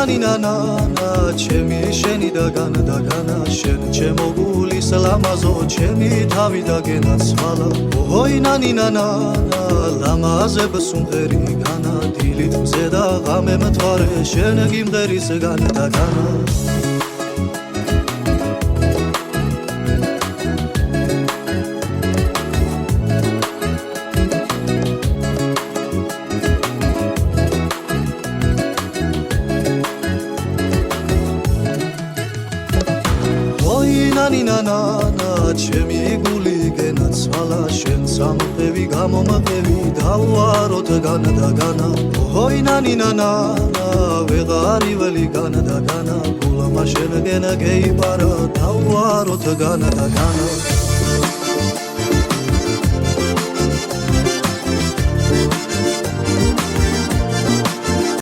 ნანა ჩემი შენი და განა შენ ჩემო გულის ლამაზო ჩემი თავი და გენაცვალა ოი ნანა ლამაზებ სუნღერი განა დილით მზე და ღამე მთვარე შენ გიმღერის განა და განა ნანა ჩემი გული გენაცვალა შენ სამყევი გამომყევი დავაროთ განა და განა ოი ნანა ვეღარი ველი განა და განა გულმა შენ გენა გეიპარა დავაროთ განა და განა